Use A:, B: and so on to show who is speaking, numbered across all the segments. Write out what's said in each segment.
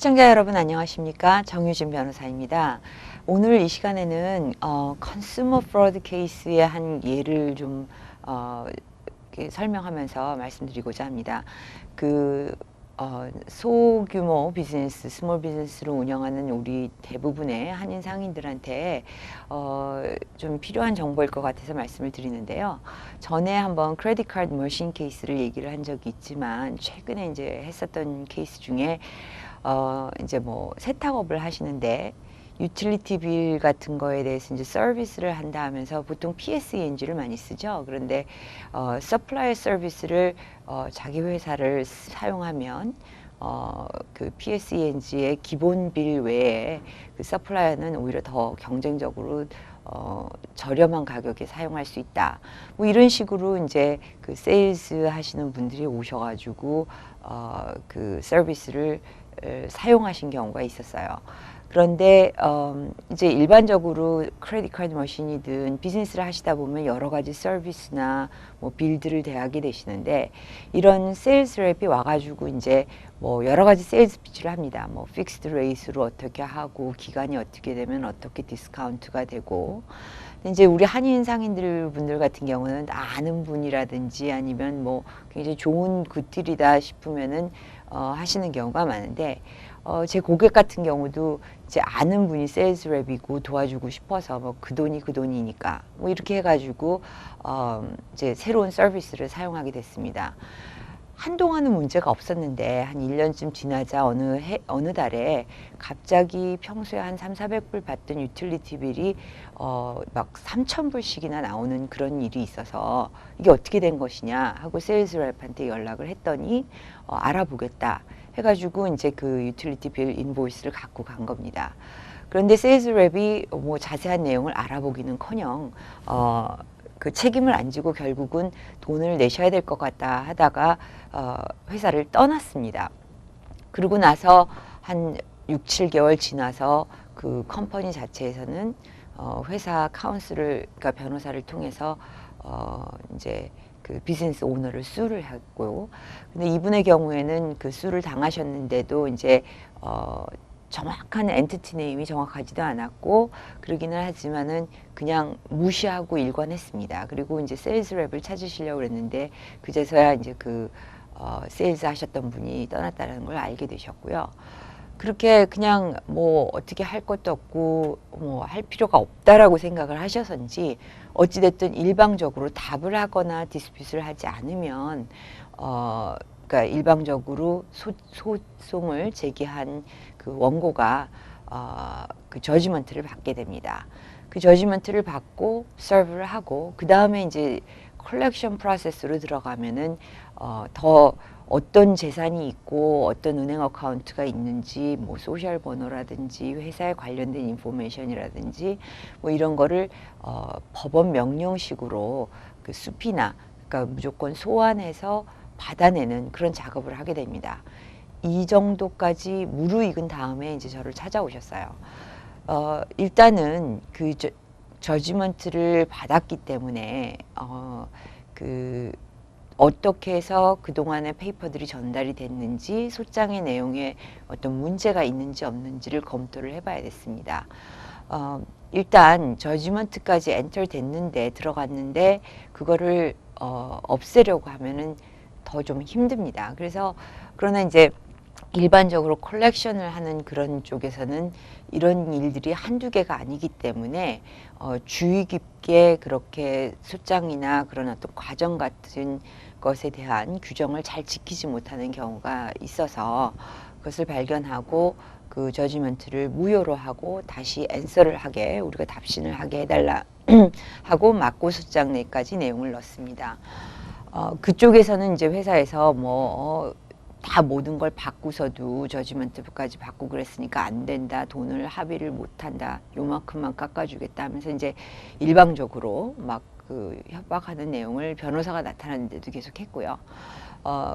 A: 시청자 여러분 안녕하십니까? 정유진 변호사입니다. 오늘 이 시간에는 컨슈머 프로드 케이스의 한 예를 좀 이렇게 설명하면서 말씀드리고자 합니다. 소규모 비즈니스, 스몰 비즈니스를 운영하는 우리 대부분의 한인 상인들한테 좀 필요한 정보일 것 같아서 말씀을 드리는데요. 전에 한번 크레딧 카드 머신 케이스를 얘기를 한 적이 있지만 최근에 이제 했었던 케이스 중에 이제 뭐 세탁업을 하시는데 유틸리티 빌 같은 거에 대해서 이제 서비스를 한다 하면서 보통 PSENG를 많이 쓰죠. 그런데 서플라이 서비스를 자기 회사를 사용하면 그 PSENG의 기본 빌 외에 그 서플라이어는 오히려 더 경쟁적으로 저렴한 가격에 사용할 수 있다. 뭐 이런 식으로 이제 그 세일즈 하시는 분들이 오셔가지고 그 서비스를 사용하신 경우가 있었어요. 그런데 이제 일반적으로 크레딧 카드 머신이든 비즈니스를 하시다 보면 여러 가지 서비스나 뭐 빌들을 대하게 되시는데, 이런 세일즈 랩이 와가지고 이제 뭐 여러 가지 세일즈 피치를 합니다. 뭐 픽스드 레이스로 어떻게 하고 기간이 어떻게 되면 어떻게 디스카운트가 되고. 이제 우리 한인 상인들 분들 같은 경우는 아는 분이라든지 아니면 뭐 굉장히 좋은 굿딜이다 싶으면은 하시는 경우가 많은데, 제 고객 같은 경우도 이제 아는 분이 세일즈 랩이고 도와주고 싶어서 뭐 그 돈이 그 돈이니까 뭐 이렇게 해가지고 이제 새로운 서비스를 사용하게 됐습니다. 한동안은 문제가 없었는데 한 1년쯤 지나자 어느 달에 갑자기 평소에 한 300~400불 받던 유틸리티 빌이 막 3,000불씩이나 나오는 그런 일이 있어서 이게 어떻게 된 것이냐 하고 세일즈 랩한테 연락을 했더니 알아보겠다 해가지고 이제 그 유틸리티 빌 인보이스를 갖고 간 겁니다. 그런데 세일즈 랩이 뭐 자세한 내용을 알아보기는커녕 그 책임을 안 지고 결국은 돈을 내셔야 될 것 같다 하다가 회사를 떠났습니다. 그러고 나서 한 6~7개월 지나서 그 컴퍼니 자체에서는 회사 카운슬을, 그러니까 변호사를 통해서 이제 그 비즈니스 오너를 수를 했고, 근데 이분의 경우에는 그 수를 당하셨는데도 이제 정확한 엔티티 네임이 정확하지도 않았고, 그러기는 하지만은 그냥 무시하고 일관했습니다. 그리고 이제 세일즈 랩을 찾으시려고 그랬는데 그제서야 이제 그 세일즈 하셨던 분이 떠났다는 걸 알게 되셨고요. 그렇게 그냥 뭐 어떻게 할 것도 없고 뭐 할 필요가 없다라고 생각을 하셔서인지 어찌됐든 일방적으로 답을 하거나 디스퓨트를 하지 않으면 그러니까 일방적으로 소송을 제기한 그 원고가 그 저지먼트를 받게 됩니다. 그 저지먼트를 받고 서브를 하고 그 다음에 이제 컬렉션 프로세스로 들어가면은 더 어떤 재산이 있고 어떤 은행 어카운트가 있는지 뭐 소셜 번호라든지 회사에 관련된 인포메이션이라든지 뭐 이런 거를 법원 명령식으로 그 수피나 그러니까 무조건 소환해서 받아내는 그런 작업을 하게 됩니다. 이 정도까지 무르익은 다음에 이제 저를 찾아오셨어요. 일단은 그 저지먼트를 받았기 때문에 어떻게 해서 그동안의 페이퍼들이 전달이 됐는지 소장의 내용에 어떤 문제가 있는지 없는지를 검토를 해봐야 됐습니다. 일단 저지먼트까지 엔터 됐는데 들어갔는데 그거를 없애려고 하면은 더 좀 힘듭니다. 그러나 이제 일반적으로 컬렉션을 하는 그런 쪽에서는 이런 일들이 한두 개가 아니기 때문에 주의 깊게 그렇게 소장이나 그런 어떤 과정 같은 것에 대한 규정을 잘 지키지 못하는 경우가 있어서 그것을 발견하고 그 저지먼트를 무효로 하고 다시 앤서를 하게, 우리가 답신을 하게 해달라 하고 맞고 소장 내까지 내용을 넣습니다. 그쪽에서는 이제 회사에서 다 모든 걸 받고서도 저지먼트까지 받고 그랬으니까 안 된다, 돈을 합의를 못 한다, 요만큼만 깎아주겠다 하면서 이제 일방적으로 막 그 협박하는 내용을 변호사가 나타났는데도 계속 했고요.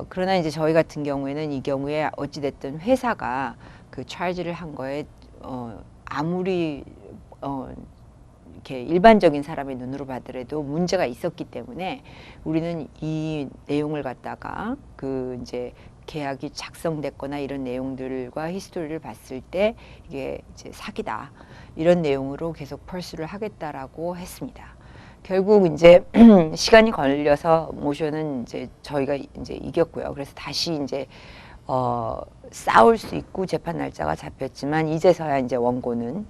A: 그러나 이제 저희 같은 경우에는 이 경우에 어찌됐든 회사가 그 차지를 한 거에 아무리 이렇게 일반적인 사람의 눈으로 봐더라도 문제가 있었기 때문에 우리는 이 내용을 갖다가 그 이제 계약이 작성됐거나 이런 내용들과 히스토리를 봤을 때 이게 이제 사기다. 이런 내용으로 계속 펄스를 하겠다라고 했습니다. 결국 이제 시간이 걸려서 모션은 이제 저희가 이제 이겼고요. 그래서 다시 이제 싸울 수 있고 재판 날짜가 잡혔지만 이제서야 이제 원고는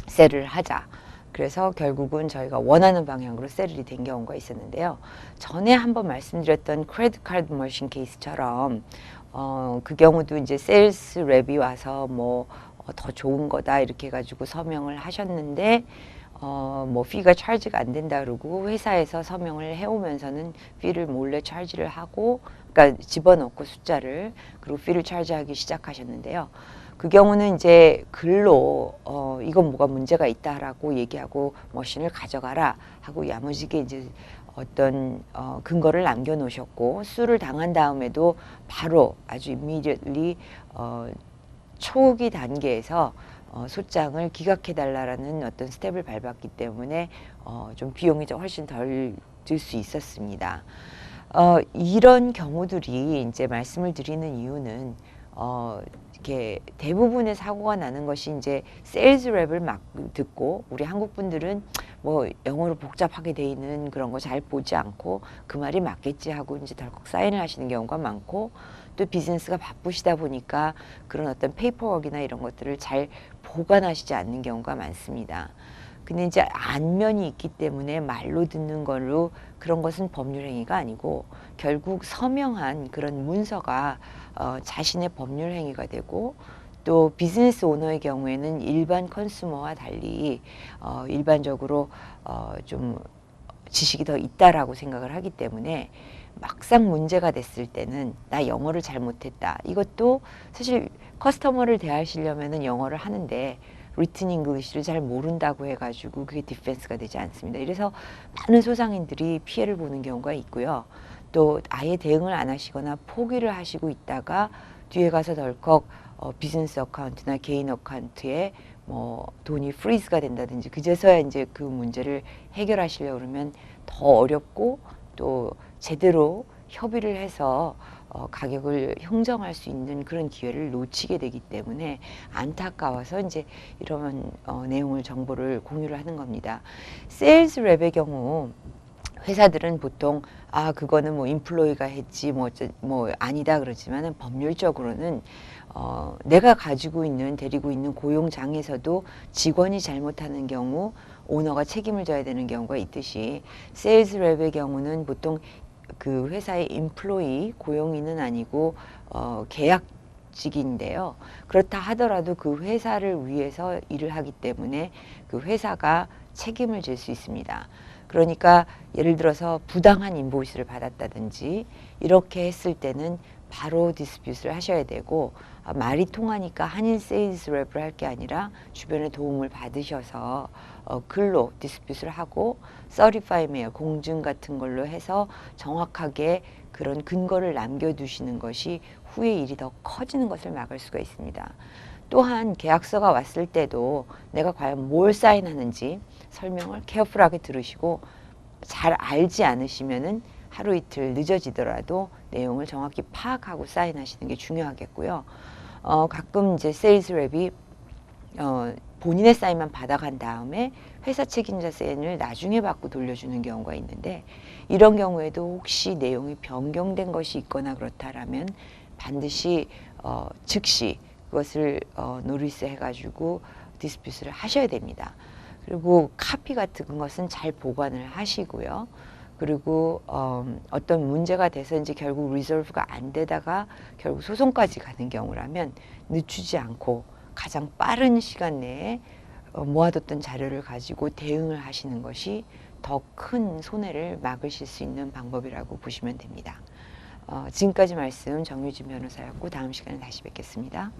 A: 셀을 하자. 그래서 결국은 저희가 원하는 방향으로 셀이 된 경우가 있었는데요. 전에 한번 말씀드렸던 크레딧 카드 머신 케이스처럼 그 경우도 이제 세일스 랩이 와서 뭐 더 좋은 거다 이렇게 해가지고 서명을 하셨는데 뭐 피가 차지가 안 된다 그러고 회사에서 서명을 해오면서는 피를 몰래 차지를 하고 그러니까 집어넣고 숫자를 그리고 피를 차지하기 시작하셨는데요. 그 경우는 이제 글로 이건 뭐가 문제가 있다라고 얘기하고 머신을 가져가라 하고 야무지게 이제 어떤 근거를 남겨놓으셨고 수를 당한 다음에도 바로 아주 immediately 초기 단계에서 소장을 기각해달라는 어떤 스텝을 밟았기 때문에 좀 비용이 좀 훨씬 덜 들 수 있었습니다. 이런 경우들이 이제 말씀을 드리는 이유는 이렇게 대부분의 사고가 나는 것이 이제 세일즈 랩을 막 듣고 우리 한국 분들은 뭐 영어로 복잡하게 돼 있는 그런 거 잘 보지 않고 그 말이 맞겠지 하고 이제 덜컥 사인을 하시는 경우가 많고 또 비즈니스가 바쁘시다 보니까 그런 어떤 페이퍼워크나 이런 것들을 잘 보관하시지 않는 경우가 많습니다. 근데 이제 안면이 있기 때문에 말로 듣는 걸로 그런 것은 법률 행위가 아니고 결국 서명한 그런 문서가 자신의 법률 행위가 되고 또 비즈니스 오너의 경우에는 일반 컨슈머와 달리 일반적으로 좀 지식이 더 있다라고 생각을 하기 때문에 막상 문제가 됐을 때는 나 영어를 잘못했다. 이것도 사실 커스터머를 대하시려면은 영어를 하는데 리튼 잉글리시를 잘 모른다고 해가지고 그게 디펜스가 되지 않습니다. 이래서 많은 소상인들이 피해를 보는 경우가 있고요. 또 아예 대응을 안 하시거나 포기를 하시고 있다가 뒤에 가서 덜컥 비즈니스 어카운트나 개인 어카운트에 뭐 돈이 프리즈가 된다든지 그제서야 이제 그 문제를 해결하시려고 그러면 더 어렵고 또 제대로 협의를 해서 가격을 형정할 수 있는 그런 기회를 놓치게 되기 때문에 안타까워서 이제 이런 내용을 정보를 공유를 하는 겁니다. 세일즈 랩의 경우 회사들은 보통 그거는 뭐 인플로이가 했지 뭐 아니다 그러지만은 법률적으로는 내가 가지고 있는 데리고 있는 고용장에서도 직원이 잘못하는 경우 오너가 책임을 져야 되는 경우가 있듯이 세일즈 랩의 경우는 보통 그 회사의 인플로이 고용인은 아니고 계약직인데요. 그렇다 하더라도 그 회사를 위해서 일을 하기 때문에 그 회사가 책임을 질 수 있습니다. 그러니까 예를 들어서 부당한 인보이스를 받았다든지 이렇게 했을 때는 바로 디스퓨트를 하셔야 되고 말이 통하니까 한인 세일즈 랩을 할 게 아니라 주변의 도움을 받으셔서 글로 디스퓨트를 하고 서티파이 메일 공증 같은 걸로 해서 정확하게 그런 근거를 남겨두시는 것이 후에 일이 더 커지는 것을 막을 수가 있습니다. 또한 계약서가 왔을 때도 내가 과연 뭘 사인하는지 설명을 케어풀하게 들으시고 잘 알지 않으시면은 하루 이틀 늦어지더라도 내용을 정확히 파악하고 사인하시는 게 중요하겠고요. 가끔 이제 세일즈 랩이 본인의 사인만 받아간 다음에 회사 책임자 사인을 나중에 받고 돌려주는 경우가 있는데 이런 경우에도 혹시 내용이 변경된 것이 있거나 그렇다라면 반드시 즉시 그것을 노리스 해가지고 디스퓨트를 하셔야 됩니다. 그리고 카피 같은 것은 잘 보관을 하시고요. 그리고 어떤 문제가 돼서 이제 결국 리solve가 안 되다가 결국 소송까지 가는 경우라면 늦추지 않고 가장 빠른 시간 내에 모아뒀던 자료를 가지고 대응을 하시는 것이 더 큰 손해를 막으실 수 있는 방법이라고 보시면 됩니다. 지금까지 말씀 정유진 변호사였고 다음 시간에 다시 뵙겠습니다.